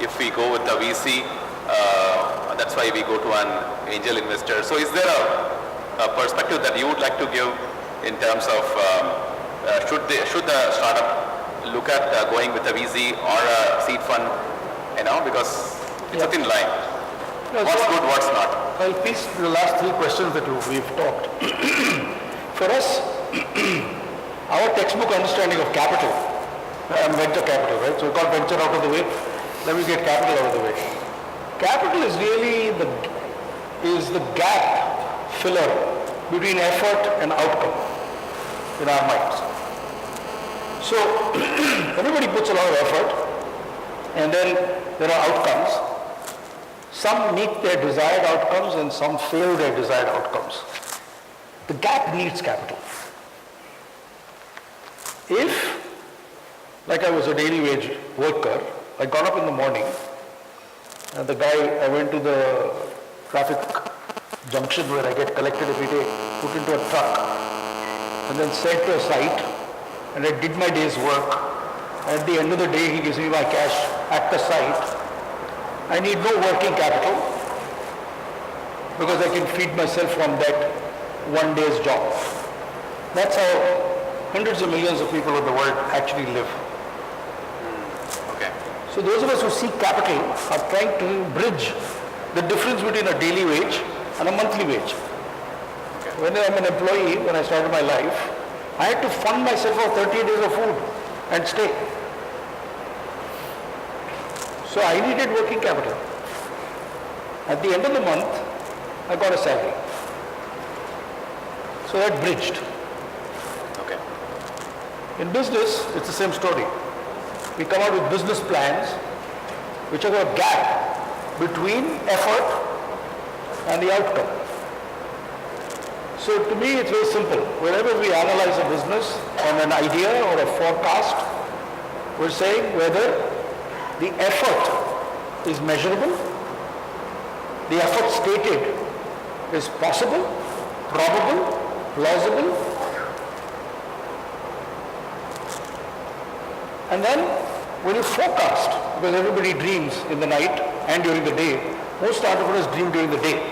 if we go with the VC, that's why we go to an angel investor. So is there a perspective that you would like to give in terms of should the startup look at going with a VC or a seed fund, because it's a thin line. What's good, what's not? I'll piece the last three questions that we've talked. For us, our textbook understanding of capital, venture capital, right? So we got venture out of the way, then we get capital out of the way. Capital is really the gap filler between effort and outcome in our minds. So everybody puts a lot of effort, and then there are outcomes. Some meet their desired outcomes and some fail their desired outcomes. The gap needs capital. If, like I was a daily wage worker, I got up in the morning, and I went to the traffic junction where I get collected every day, put into a truck, and then sent to a site, and I did my day's work. At the end of the day, he gives me my cash at the site. I need no working capital because I can feed myself from that one day's job. That's how hundreds of millions of people in the world actually live. Okay. So those of us who seek capital are trying to bridge the difference between a daily wage and a monthly wage. Okay. When I'm an employee, when I started my life, I had to fund myself for 30 days of food and stay. So I needed working capital. At the end of the month, I got a salary. So that bridged. Okay. In business, it's the same story. We come out with business plans which have a gap between effort and the outcome. So to me, it's very simple. Whenever we analyze a business on an idea or a forecast, we're saying whether the effort is measurable, the effort stated is possible, probable, plausible, and then when you forecast, because everybody dreams in the night and during the day, most entrepreneurs dream during the day.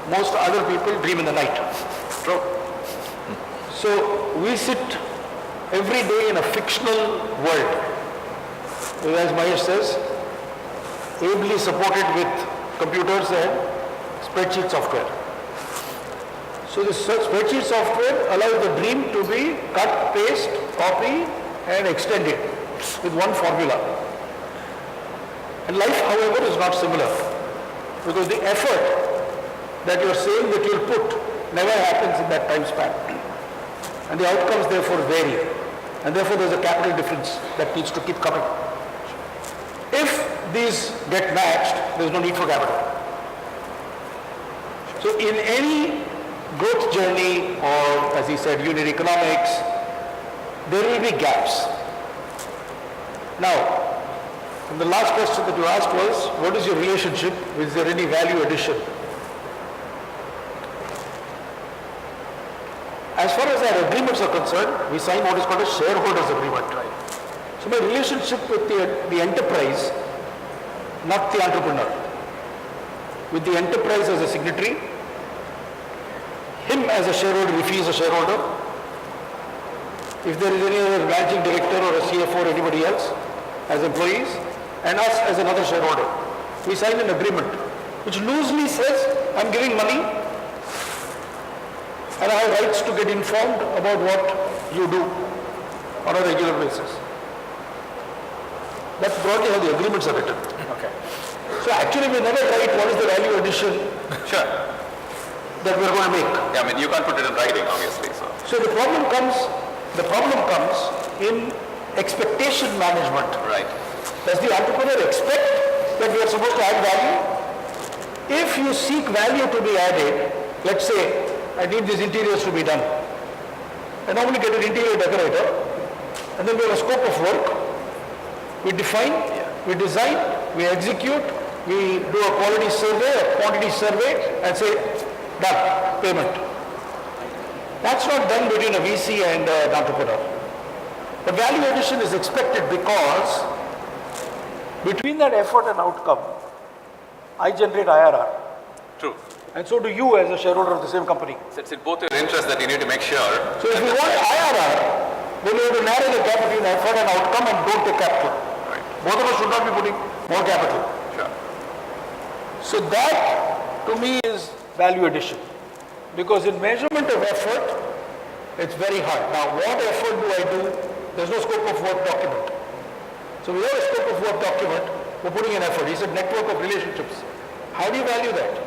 Most other people dream in the night. True. So we sit every day in a fictional world. As Mahesh says, ably supported with computers and spreadsheet software. So this spreadsheet software allows the dream to be cut, paste, copy and extended with one formula. And life, however, is not similar, because the effort that you are saying that you will put never happens in that time span. And the outcomes therefore vary. And therefore there is a capital difference that needs to keep coming. If these get matched, there is no need for capital. So in any growth journey, or as he said, unit economics, there will be gaps. Now, and the last question that you asked was, what is your relationship? Is there any value addition? As far as our agreements are concerned, we sign what is called a shareholders agreement. So my relationship with the enterprise, not the entrepreneur, with the enterprise as a signatory, him as a shareholder if he is a shareholder, if there is any other managing director or a CFO or anybody else as employees, and us as another shareholder. We sign an agreement which loosely says, I'm giving money and I have rights to get informed about what you do on a regular basis. That's broadly how the agreements are written. Okay. So actually we never write what is the value addition Sure. that we're going to make. Yeah, I mean, you can't put it in writing, obviously. So the problem comes in expectation management. Right. Does the entrepreneur expect that we are supposed to add value? If you seek value to be added, let's say, I need these interiors to be done. I normally get an interior decorator, and then we have a scope of work. We define, we design, we execute, we do a quality survey, a quantity survey, and say, done, payment. That's not done between a VC and an entrepreneur. The value addition is expected because Between that effort and outcome, I generate IRR. True. And so do you as a shareholder of the same company. So it's in both your interests that you need to make sure. So if you want IRR, then you have to narrow the gap between effort and outcome and don't take capital. Right. Both of us should not be putting more capital. Sure. So that to me is value addition. Because in measurement of effort, it's very hard. Now what effort do I do? There's no scope of work document. So without a scope of work document, we're putting in effort. He said network of relationships. How do you value that?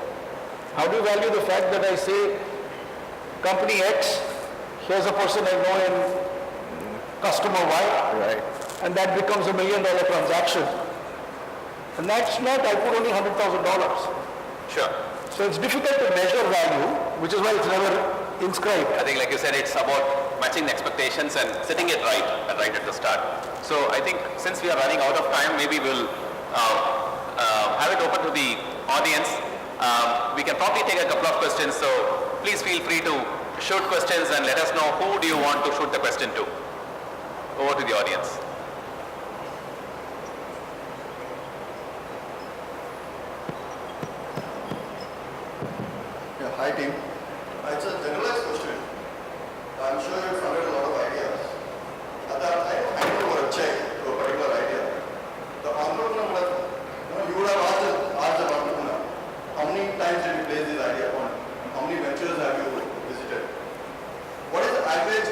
How do you value the fact that I say company X, here's a person I know in customer Y, Right. and that becomes $1 million transaction. And that's not, I put only $100,000. Sure. So it's difficult to measure value, which is why it's never inscribed. I think like you said, it's about matching the expectations and setting it right at the start. So I think since we are running out of time, maybe we'll have it open to the audience. We can probably take a couple of questions, so please feel free to shoot questions and let us know who do you want to shoot the question to. Over to the audience. Yeah, hi team. It's a generalized question. I'm sure you've funded a lot of ideas. At that time, handing over a check to a particular idea, the entrepreneur would have, you would have asked the entrepreneur, how many times did you place this idea upon? How many ventures have you visited? What is the average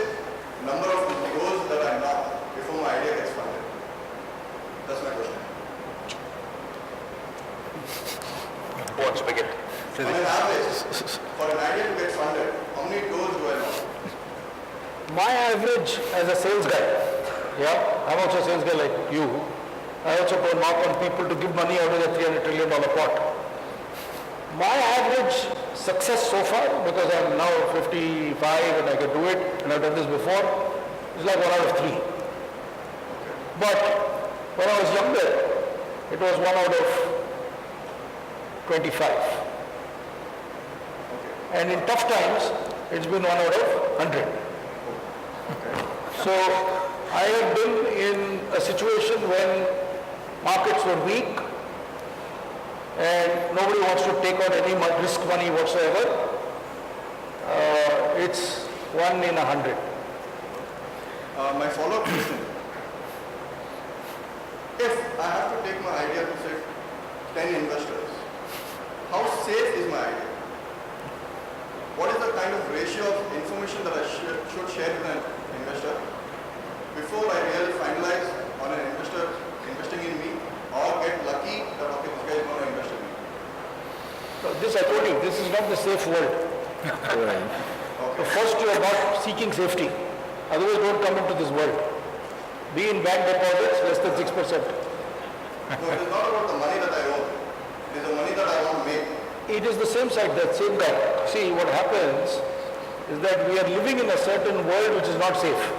number of doors that I knock before my idea gets funded? That's my question. Watch, begin. On an average, for an idea to get funded, how many doors do I knock? My average as a sales guy, yeah, I'm also a sales guy like you. I also go knock on people to give money out of the $300 trillion pot. My average success so far, because I'm now 55 and I can do it, and I've done this before, is like 1 out of 3. But when I was younger, it was 1 out of 25. And in tough times, it's been 1 out of 100. So I have been in a situation when markets were weak and nobody wants to take out any risk money whatsoever. It's 1 in 100. My follow-up question. If I have to take my idea to say 10 investors, how safe is my idea? What is the kind of ratio of information that I should share with an investor before I really finalize on an investor investing in me or get lucky that okay, this guy is going to invest in me? So this I told you, this is not the safe world. So first you are not seeking safety. Otherwise don't come into this world. Be in bank deposits less than 6%. No, it is not about the money that I own. It is the money that I want to make. It is the same side, that same guy. See, what happens is that we are living in a certain world which is not safe.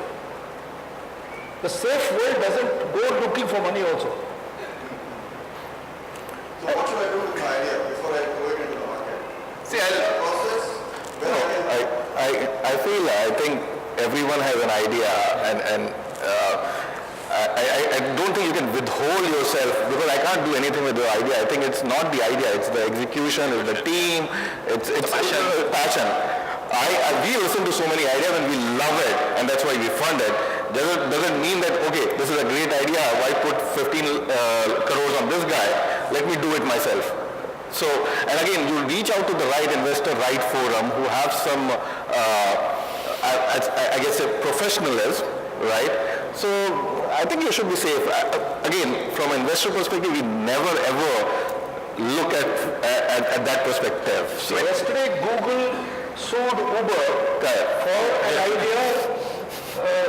The safe world doesn't go looking for money also. So what should I do with my idea before I throw it into the market? See, Is there a process where I can... I think everyone has an idea, and I don't think you can withhold yourself, because I can't do anything with your idea. I think it's not the idea, it's the execution, it's the team, it's passion. We listen to so many ideas and we love it, and that's why we fund it. Doesn't mean that, okay, this is a great idea, why put 15 crores on this guy? Let me do it myself. So, and again, you reach out to the right investor, right forum, who have some, I guess, a professionalism, right? So, I think you should be safe. Again, from an investor perspective, we never ever look at that perspective. So, Yesterday Google sued Uber for an idea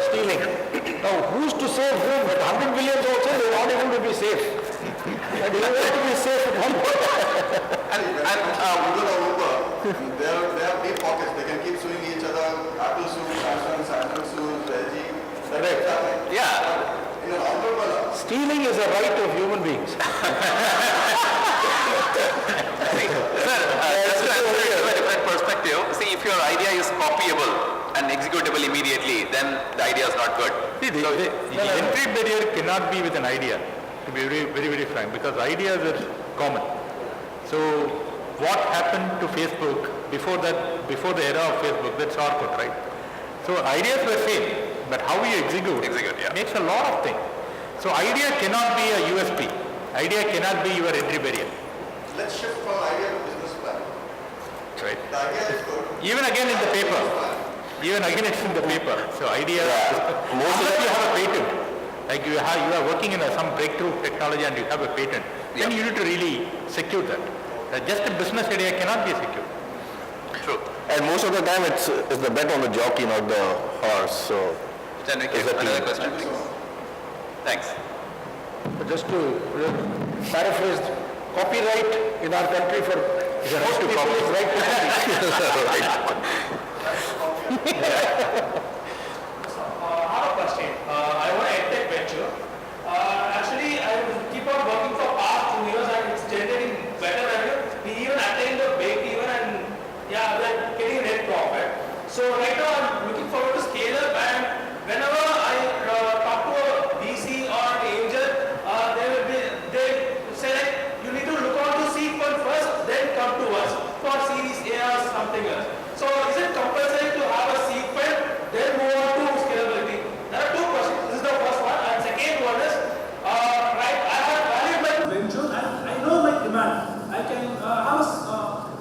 stealing. Now who's to save whom? At 100 billion also they want able to be safe. And you want to be safe at 1 Google or Uber, they have deep pockets. They can keep suing each other. Apple sues, Samsung sues, LG. Correct. yeah, In an entrepreneur, Stealing is a right of human beings. sir, just to answer it from a different perspective, see, if your idea is copyable and executable immediately, then the idea is not good. See, the entry barrier cannot be with an idea. to be very frank, because ideas are common. So what happened to Facebook before the era of Facebook, that's Orkut, right? So ideas were same, but how you execute yeah. makes a lot of things. So idea cannot be a USP. Idea cannot be your entry barrier. Let's shift from idea to business plan. Right. The idea is good. Even again in the paper. Even again it's in the paper. So idea, unless you have a patent, like you are working in some breakthrough technology and you have a patent, then you need to really secure that. Just a business idea cannot be secured. True. And most of the time it's the bet on the jockey, not the horse. So Then we Is that another clear? question, please. Thanks. But just to paraphrase, copyright in our country for most people is right to copy. I have a question. I want a tech venture. Actually, I keep on working for past 2 years and it's generating better revenue. We even attained the break even and we're getting net profit. So right now I'm looking forward to scale up, and whenever I talk to a VC or an angel, they say like, you need to look on to seed fund first, then come to us for series A or something else. So is it compulsory to have a seed fund, then move on to scalability? There are two questions. This is the first one, and second one is, right, I have valued my venture and I know my demand. I can have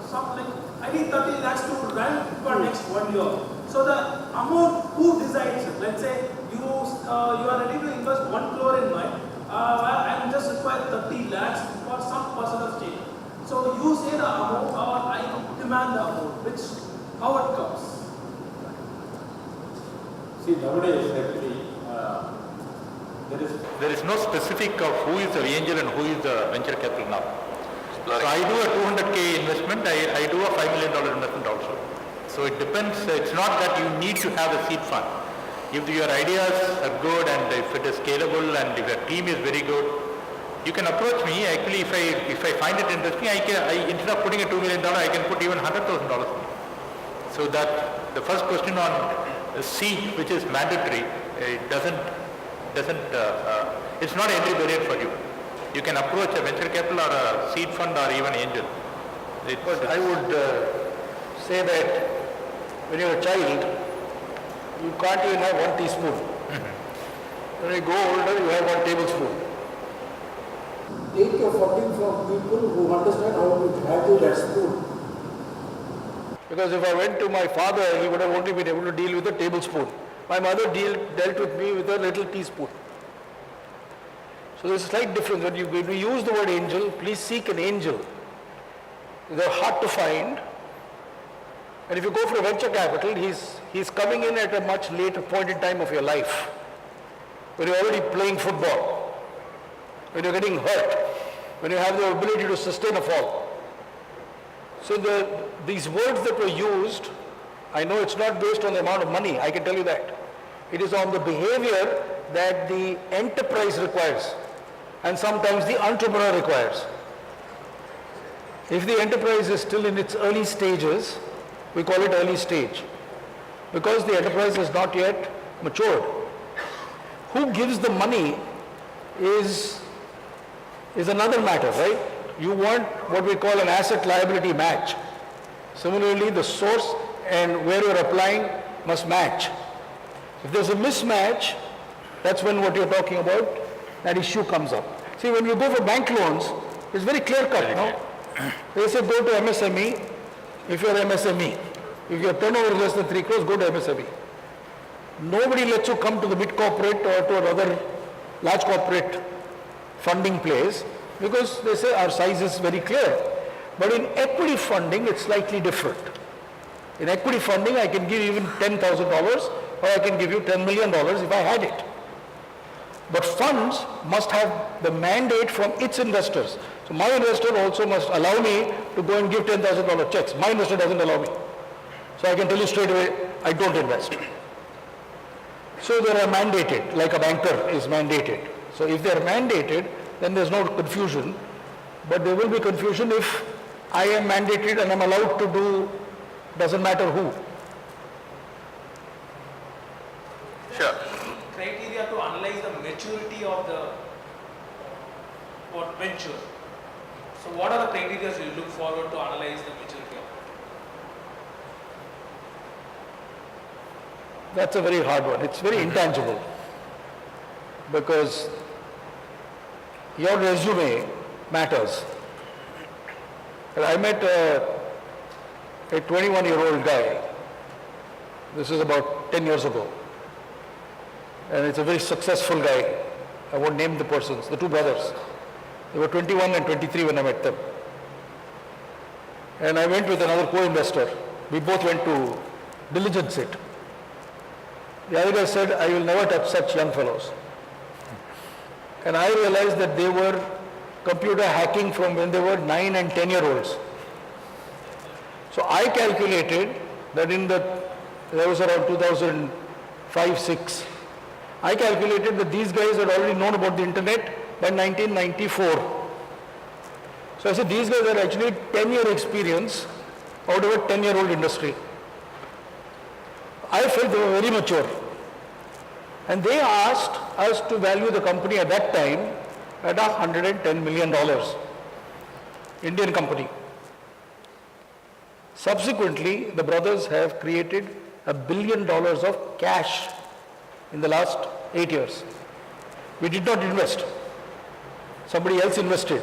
something, I need 30 lakhs to run for next 1 year. So the amount, who decides it? Let's say you are ready to invest 1 crore in mine, I just require 30 lakhs for some personal stake. So you say the amount or I demand the amount, how it comes? See, nowadays actually There is no specific of who is the angel and who is the venture capital now. So I do a 200K investment, I do a $5 million investment also. So it depends, it's not that you need to have a seed fund. If your ideas are good and if it is scalable and if your team is very good, you can approach me. Actually, if I find it interesting, instead of putting a $2 million, I can put even $100,000. So that the first question on the seed, which is mandatory, it it's not entry barrier for you. You can approach a venture capital or a seed fund or even angel. But I would say that when you're a child, you can't even have 1 teaspoon. When you go older, you have 1 tablespoon. take your funding from people who understand how to handle that spoon. Because if I went to my father, he would have only been able to deal with a tablespoon. My mother dealt with me with a little teaspoon. So there's a slight difference. When we use the word angel, please seek an angel. They're hard to find. And if you go for a venture capital, he's coming in at a much later point in time of your life. When you're already playing football, when you're getting hurt, when you have the ability to sustain a fall. So these words that were used, I know it's not based on the amount of money, I can tell you that. It is on the behavior that the enterprise requires and sometimes the entrepreneur requires. If the enterprise is still in its early stages, we call it early stage, because the enterprise is not yet matured. Who gives the money is another matter, right? You want what we call an asset liability match. Similarly, the source and where you're applying must match. If there's a mismatch, that's when what you're talking about, that issue comes up. See, when you go for bank loans, it's very clear cut, no? They say go to MSME if you're MSME. If your turnover is less than 3 crores, go to MSME. Nobody lets you come to the mid corporate or to another large corporate funding place because they say our size is very clear. But in equity funding, it's slightly different. In equity funding, I can give even $10,000 or I can give you $10 million if I had it. But funds must have the mandate from its investors. So my investor also must allow me to go and give $10,000 checks. My investor doesn't allow me. So I can tell you straight away, I don't invest. So they are mandated, like a banker is mandated. So if they are mandated, then there's no confusion. But there will be confusion if I am mandated and I'm allowed to do, doesn't matter who. Sure. Criteria to analyze the maturity of the for venture. So what are the criteria you look forward to analyze the maturity of? That's a very hard one. It's very intangible because your resume matters. And I met a 21-year-old guy. This is about 10 years ago. And it's a very successful guy. I won't name the persons, the two brothers. They were 21 and 23 when I met them. And I went with another co-investor. We both went to diligence it. The other guy said, I will never touch such young fellows. And I realized that they were computer hacking from when they were 9 and 10-year-olds. So I calculated that that was around 2005-06. I calculated that these guys had already known about the internet by 1994. So I said, these guys are actually 10-year experience out of a 10-year-old industry. I felt they were very mature. And they asked us to value the company at that time at $110 million, Indian company. Subsequently, the brothers have created $1 billion of cash in the last 8 years. We did not invest. Somebody else invested.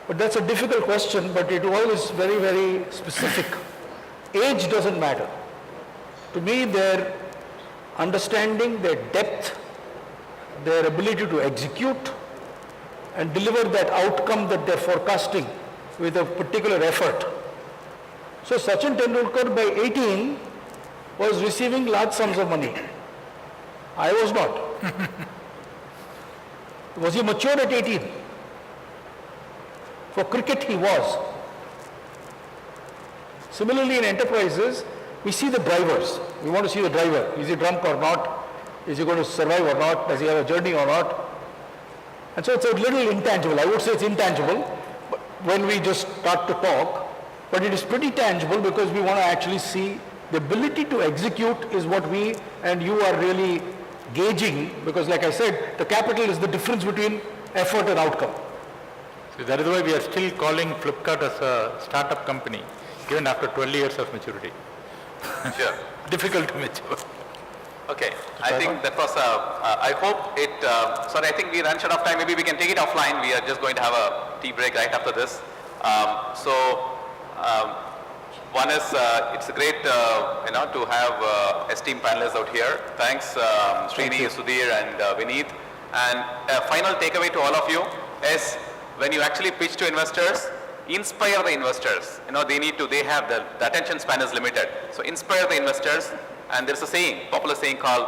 But that's a difficult question, but it all is very, very specific. Age doesn't matter. To me, their understanding, their depth, their ability to execute and deliver that outcome that they're forecasting with a particular effort. So Sachin Tendulkar by 18 was receiving large sums of money. I was not. Was he mature at 18? For cricket he was. Similarly in enterprises, we see the drivers. We want to see the driver. Is he drunk or not? Is he going to survive or not? Does he have a journey or not? And so it's a little intangible. I would say it's intangible when we just start to talk, but it is pretty tangible because we want to actually see the ability to execute is what we and you are really gauging, because like I said, the capital is the difference between effort and outcome. So that is why we are still calling Flipkart as a startup company, even after 12 years of maturity. Sure. Difficult to mature. Okay, I think that was, I hope it, sorry, I think we ran short of time. Maybe we can take it offline. We are just going to have a tea break right after this. One is, it's great, to have esteemed panelists out here. Thanks, Srini, Sudhir, and Vineet. And a final takeaway to all of you is, when you actually pitch to investors, inspire the investors. They have the attention span is limited. So inspire the investors. And there's a saying, popular saying called,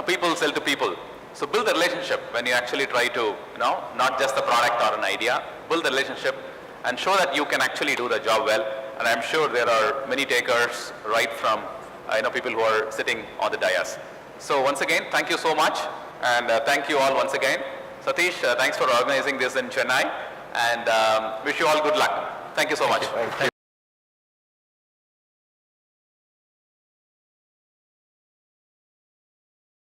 people sell to people. So build the relationship when you actually try to, not just the product or an idea, build the relationship and show that you can actually do the job well. And I'm sure there are many takers right from, people who are sitting on the dais. So once again, thank you so much. And thank you all once again. Satish, thanks for organizing this in Chennai. And wish you all good luck. Thank you so much. Thank you.